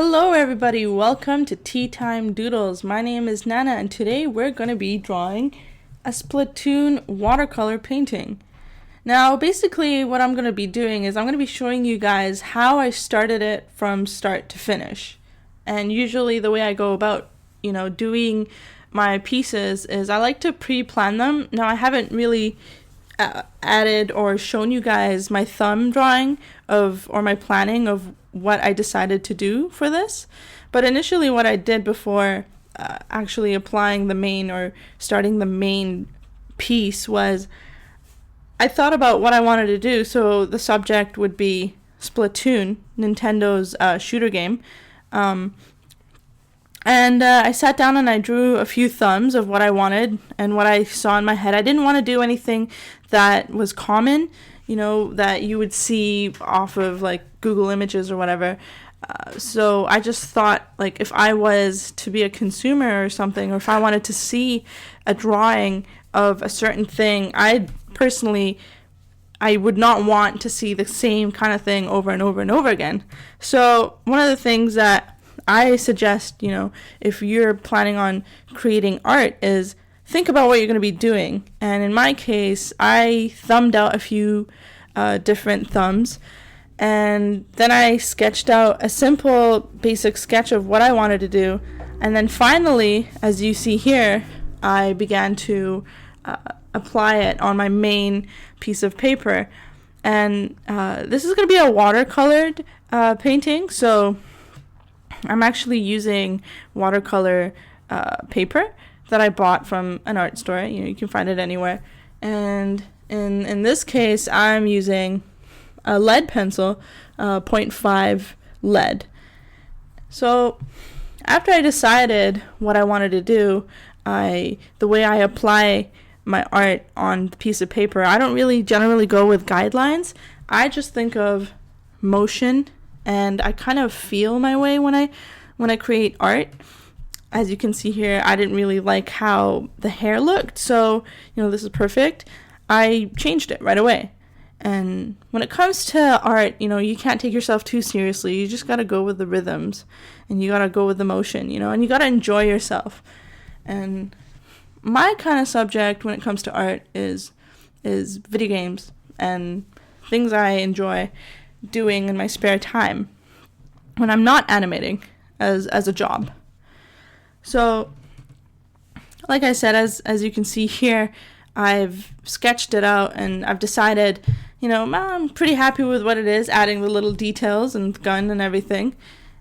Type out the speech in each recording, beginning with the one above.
Hello everybody, welcome to Tea Time Doodles. My name is Nana and today we're going to be drawing a Splatoon watercolor painting. Now basically what I'm going to be doing is I'm going to be showing you guys how I started it from start to finish. And usually the way I go about, doing my pieces is I like to pre-plan them. Now I haven't really added or shown you guys my thumb drawing or my planning of what I decided to do for this. But initially what I did before actually applying the main or starting the main piece was I thought about what I wanted to do. So the subject would be Splatoon, Nintendo's shooter game. And I sat down and I drew a few thumbs of what I wanted and what I saw in my head. I didn't want to do anything that was common, that you would see off of like Google Images or whatever. So I just thought, like, if I was to be a consumer or something, or if I wanted to see a drawing of a certain thing, I would not want to see the same kind of thing over and over and over again. So one of the things that I suggest, if you're planning on creating art, is think about what you're going to be doing. And in my case, I thumbed out a few different thumbs, and then I sketched out a simple basic sketch of what I wanted to do. And then finally, as you see here, I began to apply it on my main piece of paper. And this is going to be a watercolored painting, so I'm actually using watercolor paper that I bought from an art store. You can find it anywhere. And in this case, I'm using a lead pencil, 0.5 lead. So after I decided what I wanted to do, the way I apply my art on the piece of paper, I don't really generally go with guidelines. I just think of motion, and I kind of feel my way when I create art. As you can see here, I didn't really like how the hair looked, so this is perfect. I changed it right away. And when it comes to art, you can't take yourself too seriously. You just gotta go with the rhythms, and you gotta go with the motion, and you gotta enjoy yourself. And my kind of subject when it comes to art is video games and things I enjoy doing in my spare time when I'm not animating as a job. So like I said, as you can see here, I've sketched it out and I've decided, I'm pretty happy with what it is, adding the little details and the gun and everything.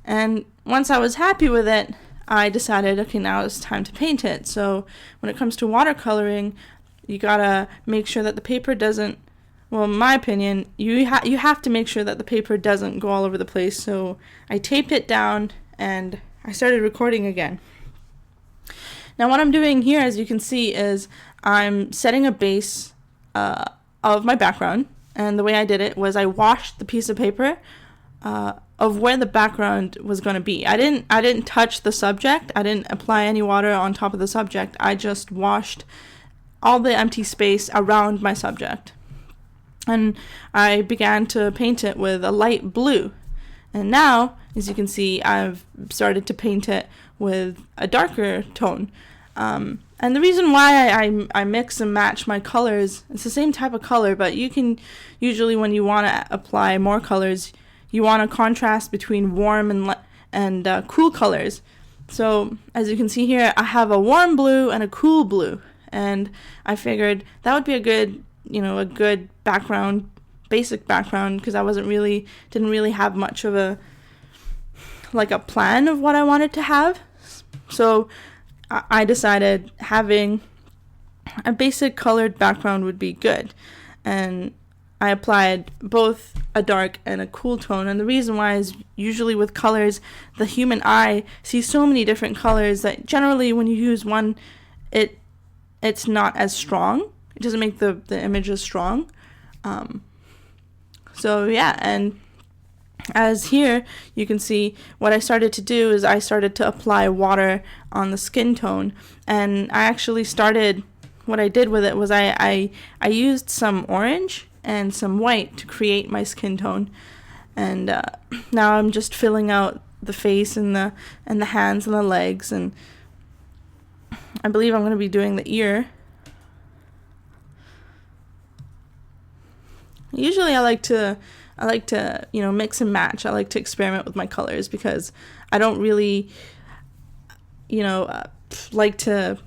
And once I was happy with it, I decided, okay, now it's time to paint it. So when it comes to watercoloring, you gotta make sure that the paper doesn't, well, in my opinion, you have to make sure that the paper doesn't go all over the place. So I taped it down and I started recording again. Now what I'm doing here, as you can see, is I'm setting a base of my background. And the way I did it was I washed the piece of paper of where the background was going to be. I didn't touch the subject. I didn't apply any water on top of the subject. I just washed all the empty space around my subject. And I began to paint it with a light blue. And now, as you can see, I've started to paint it with a darker tone. And the reason why I mix and match my colors, it's the same type of color, but you can usually, when you want to apply more colors, you want a contrast between warm and cool colors. So as you can see here, I have a warm blue and a cool blue. And I figured that would be a good background, basic background, because I didn't really have much of a plan of what I wanted to have. So I decided having a basic colored background would be good. And I applied both a dark and a cool tone. And the reason why is usually with colors, the human eye sees so many different colors that generally when you use one, it's not as strong. It doesn't make the image as strong. So yeah, and as here you can see, what I started to do is I started to apply water on the skin tone. And I actually what I did with it was I used some orange and some white to create my skin tone. And now I'm just filling out the face and the hands and the legs, and I believe I'm going to be doing the ear. Usually I like to mix and match. I like to experiment with my colors because I don't really like to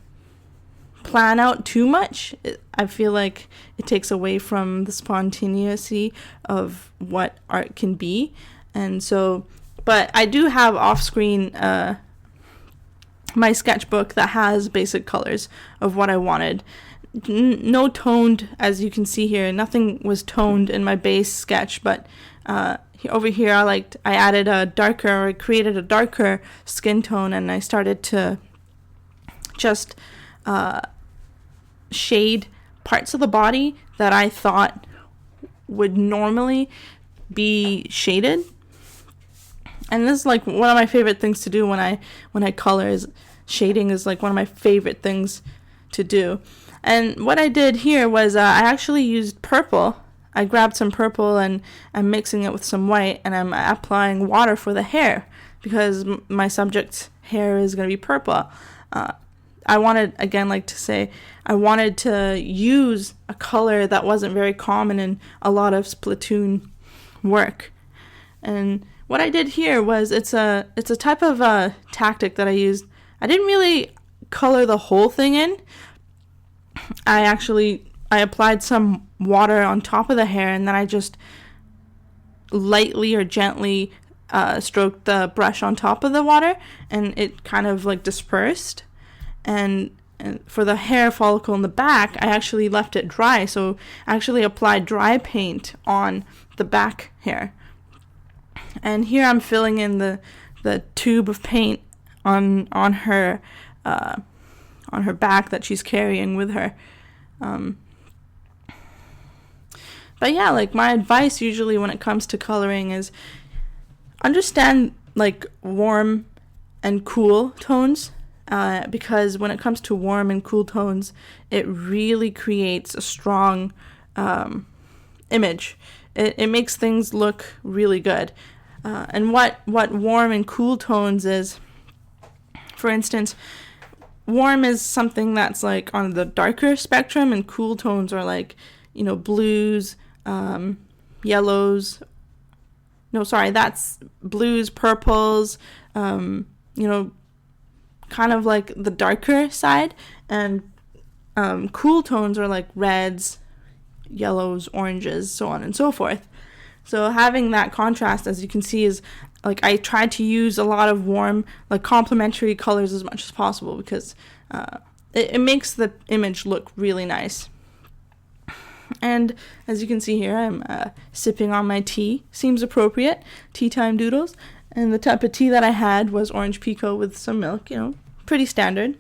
plan out too much. I feel like it takes away from the spontaneity of what art can be. And so, but I do have off screen my sketchbook that has basic colors of what I wanted. No toned, as you can see here. Nothing was toned in my base sketch, but over here I created a darker skin tone, and I started to just shade parts of the body that I thought would normally be shaded. And this is like one of my favorite things to do when I color. Is shading is like one of my favorite things to do. And what I did here was I actually used purple. I grabbed some purple and I'm mixing it with some white, and I'm applying water for the hair because my subject's hair is going to be purple. I wanted to use a color that wasn't very common in a lot of Splatoon work. And what I did here was it's a type of tactic that I used. I didn't really color the whole thing in. I applied some water on top of the hair, and then I just lightly or gently stroked the brush on top of the water, and it kind of like dispersed. And for the hair follicle in the back, I actually left it dry, so I actually applied dry paint on the back hair. And here I'm filling in the tube of paint on her back that she's carrying with her. But yeah, like my advice usually when it comes to coloring is understand like warm and cool tones, because when it comes to warm and cool tones, it really creates a strong image. It makes things look really good. And what warm and cool tones is, for instance, warm is something that's like on the darker spectrum, and cool tones are like, blues, yellows. No, sorry, that's blues, purples, kind of like the darker side. And cool tones are like reds, yellows, oranges, so on and so forth. So having that contrast, as you can see, is like I tried to use a lot of warm, like complementary colors as much as possible, because it makes the image look really nice. And as you can see here, I'm sipping on my tea. Seems appropriate. Tea time doodles. And the type of tea that I had was orange pekoe with some milk, pretty standard.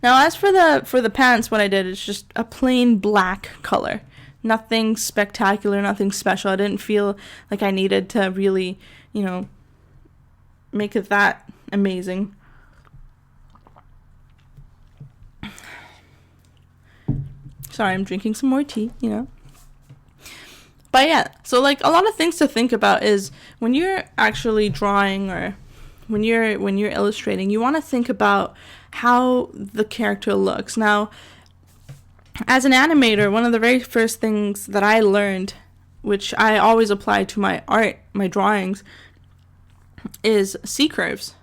Now as for the pants, what I did is just a plain black color. Nothing spectacular, nothing special. I didn't feel like I needed to really, make it that amazing. Sorry, I'm drinking some more tea, But yeah, so like a lot of things to think about is when you're actually drawing or when you're illustrating, you want to think about how the character looks. Now, as an animator, one of the very first things that I learned, which I always apply to my art, my drawings, is C-curves.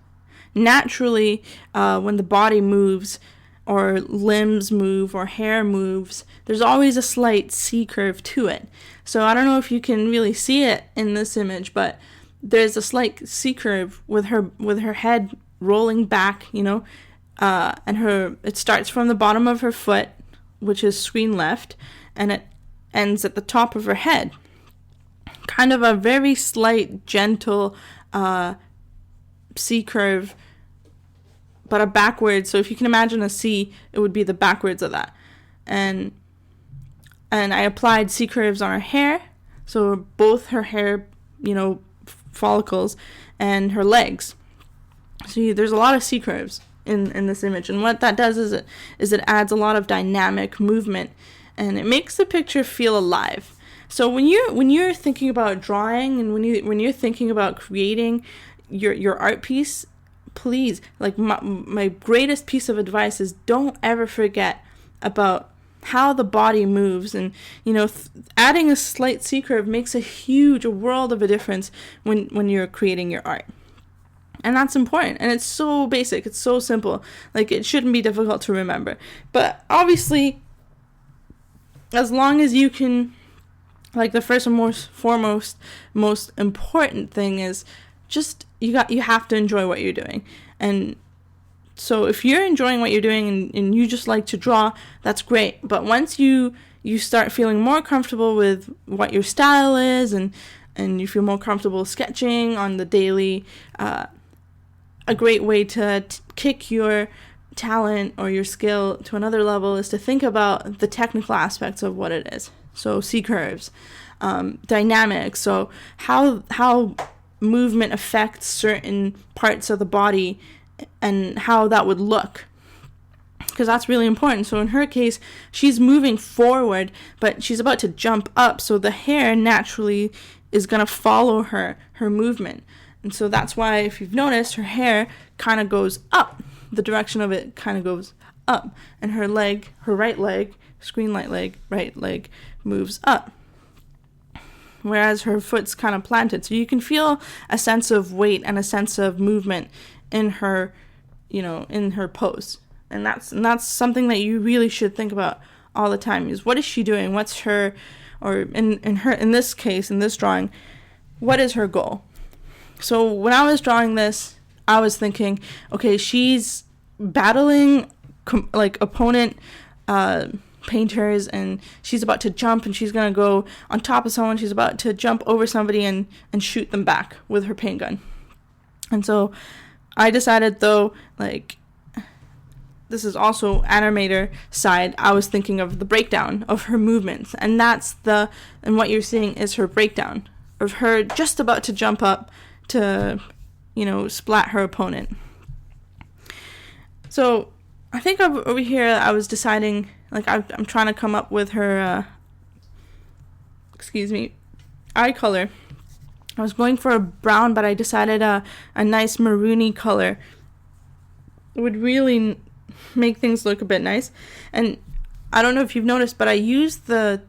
Naturally, when the body moves, or limbs move, or hair moves, there's always a slight C-curve to it. So I don't know if you can really see it in this image, but there's a slight C-curve with her head rolling back, and it starts from the bottom of her foot, which is screen left, and it ends at the top of her head. Kind of a very slight, gentle C-curve, but a backwards. So if you can imagine a C, it would be the backwards of that. And I applied C-curves on her hair, so both her hair, follicles, and her legs. So there's a lot of C-curves in this image, and what that does is it adds a lot of dynamic movement, and it makes the picture feel alive. So when you're thinking about drawing, and when you're thinking about creating your art piece, please, like, my greatest piece of advice is don't ever forget about how the body moves. And adding a slight C curve makes a world of a difference when you're creating your art. And that's important. And it's so basic. It's so simple. Like, it shouldn't be difficult to remember. But obviously, as long as you can, like, the first and foremost, most important thing is just you have to enjoy what you're doing. And so if you're enjoying what you're doing and you just like to draw, that's great. But once you start feeling more comfortable with what your style is, and you feel more comfortable sketching on the daily, a great way to kick your talent or your skill to another level is to think about the technical aspects of what it is. So C curves, dynamics, so how movement affects certain parts of the body and how that would look, because that's really important. So in her case, she's moving forward, but she's about to jump up, so the hair naturally is going to follow her movement. And so that's why, if you've noticed, her hair kind of goes up. The direction of it kind of goes up. And her right leg, right leg moves up. Whereas her foot's kind of planted. So you can feel a sense of weight and a sense of movement in her, in her pose. And that's something that you really should think about all the time, is what is she doing? What's her, or in this case, in this drawing, what is her goal? So when I was drawing this, I was thinking, okay, she's battling opponent painters, and she's about to jump, and she's going to go on top of someone. She's about to jump over somebody and shoot them back with her paint gun. And so I decided, though, like, this is also animator side, I was thinking of the breakdown of her movements. And and what you're seeing is her breakdown of her just about to jump up to, splat her opponent. So I think over here I was deciding, like, I'm trying to come up with her, eye color. I was going for a brown, but I decided a nice maroony color would really make things look a bit nice. And I don't know if you've noticed, but I used a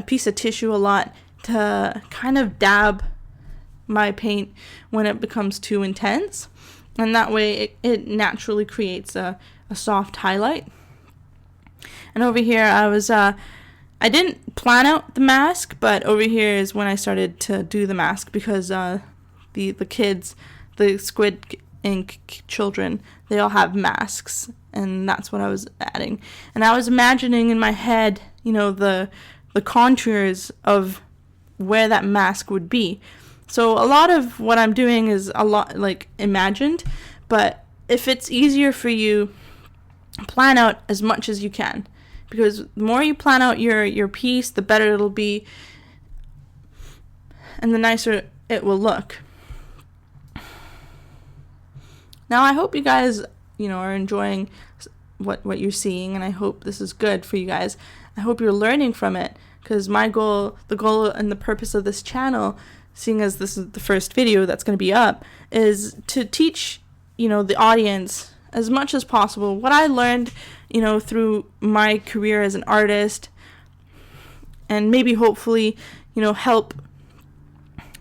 piece of tissue a lot to kind of dab my paint when it becomes too intense, and that way it naturally creates a soft highlight. And over here I didn't plan out the mask, but over here is when I started to do the mask, because the kids, the Squid Ink children, they all have masks, and that's what I was adding. And I was imagining in my head, the contours of where that mask would be. So a lot of what I'm doing is a lot like imagined, but if it's easier for you, plan out as much as you can, because the more you plan out your piece, the better it'll be, and the nicer it will look. Now, I hope you guys, are enjoying what you're seeing, and I hope this is good for you guys. I hope you're learning from it, because the goal and the purpose of this channel, seeing as this is the first video that's going to be up, is to teach, the audience as much as possible what I learned, through my career as an artist, and maybe hopefully, help,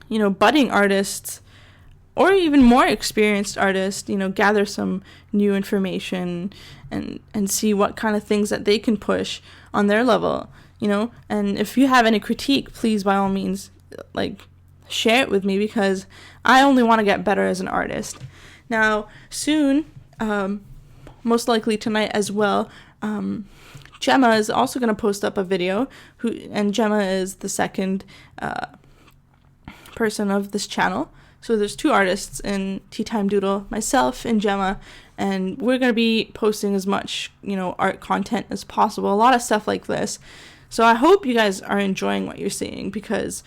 budding artists or even more experienced artists, gather some new information and see what kind of things that they can push on their level, and if you have any critique, please, by all means, share it with me, because I only want to get better as an artist. Now, soon, most likely tonight as well, Gemma is also going to post up a video, and Gemma is the second person of this channel. So there's two artists in Tea Time Doodle, myself and Gemma, and we're going to be posting as much, art content as possible, a lot of stuff like this. So I hope you guys are enjoying what you're seeing, because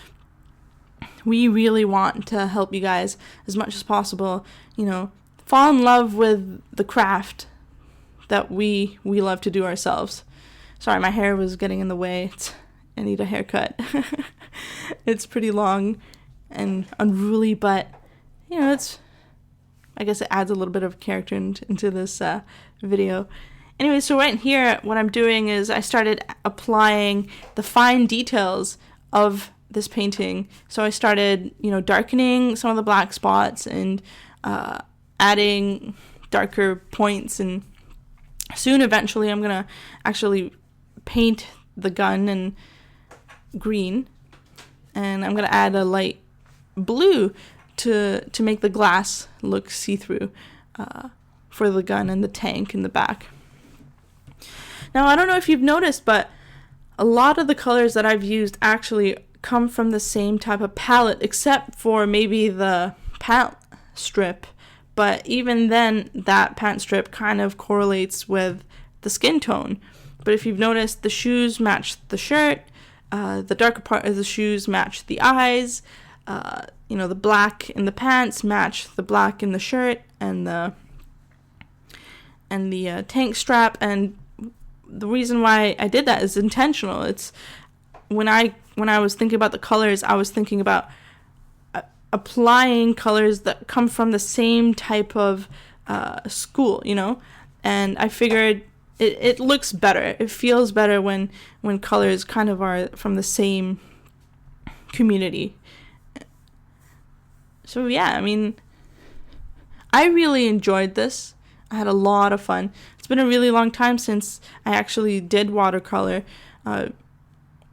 we really want to help you guys as much as possible, fall in love with the craft that we love to do ourselves. Sorry, my hair was getting in the way. I need a haircut. It's pretty long and unruly, but you know, I guess it adds a little bit of character into this video. Anyway, so right here, what I'm doing is I started applying the fine details of this painting. So I started, you know, darkening some of the black spots and adding darker points, and soon, eventually, I'm gonna actually paint the gun in green, and I'm gonna add a light blue to make the glass look see-through for the gun and the tank in the back. Now, I don't know if you've noticed, but a lot of the colors that I've used actually come from the same type of palette, except for maybe the pant strip. But even then, that pant strip kind of correlates with the skin tone. But if you've noticed, the shoes match the shirt, the darker part of the shoes match the eyes, you know, the black in the pants match the black in the shirt and the tank strap. And the reason why I did that is intentional. It's when I was thinking about the colors, I was thinking about applying colors that come from the same type of school, you know, and I figured it looks better. It feels better when colors kind of are from the same community. So yeah, I mean, I really enjoyed this. I had a lot of fun. It's been a really long time since I actually did watercolor.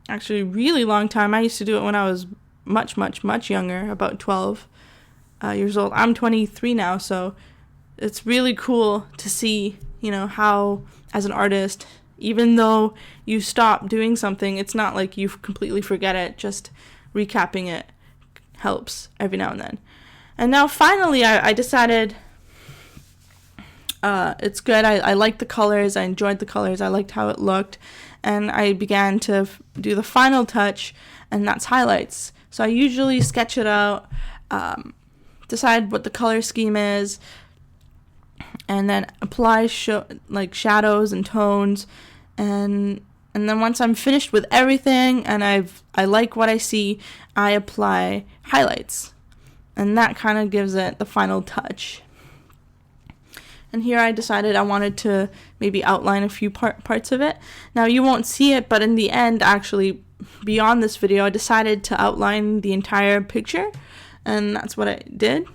Actually, really long time. I used to do it when I was much younger, about 12 years old. I'm 23 now, so it's really cool to see, you know, how as an artist, even though you stop doing something, it's not like you completely forget it. Just recapping it helps every now and then. And now finally I decided it's good. I liked the colors. I enjoyed the colors. I liked how it looked. And I began to do the final touch, and that's highlights. So I usually sketch it out, decide what the color scheme is, and then apply shadows and tones, and then once I'm finished with everything and I like what I see, I apply highlights, and that kind of gives it the final touch. And here I decided I wanted to maybe outline a few parts of it. Now you won't see it, but in the end, actually, beyond this video, I decided to outline the entire picture, and that's what I did.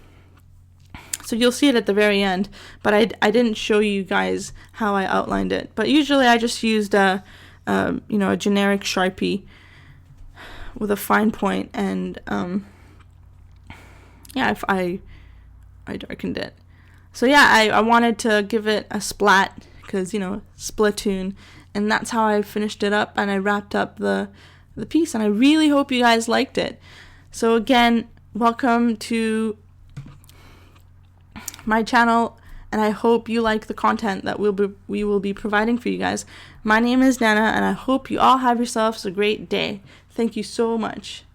So you'll see it at the very end, but I didn't show you guys how I outlined it. But usually I just used a generic Sharpie with a fine point, and I darkened it. So yeah, I wanted to give it a splat, because, you know, Splatoon, and that's how I finished it up, and I wrapped up the piece, and I really hope you guys liked it. So again, welcome to my channel, and I hope you like the content that we will be providing for you guys. My name is Nana, and I hope you all have yourselves a great day. Thank you so much.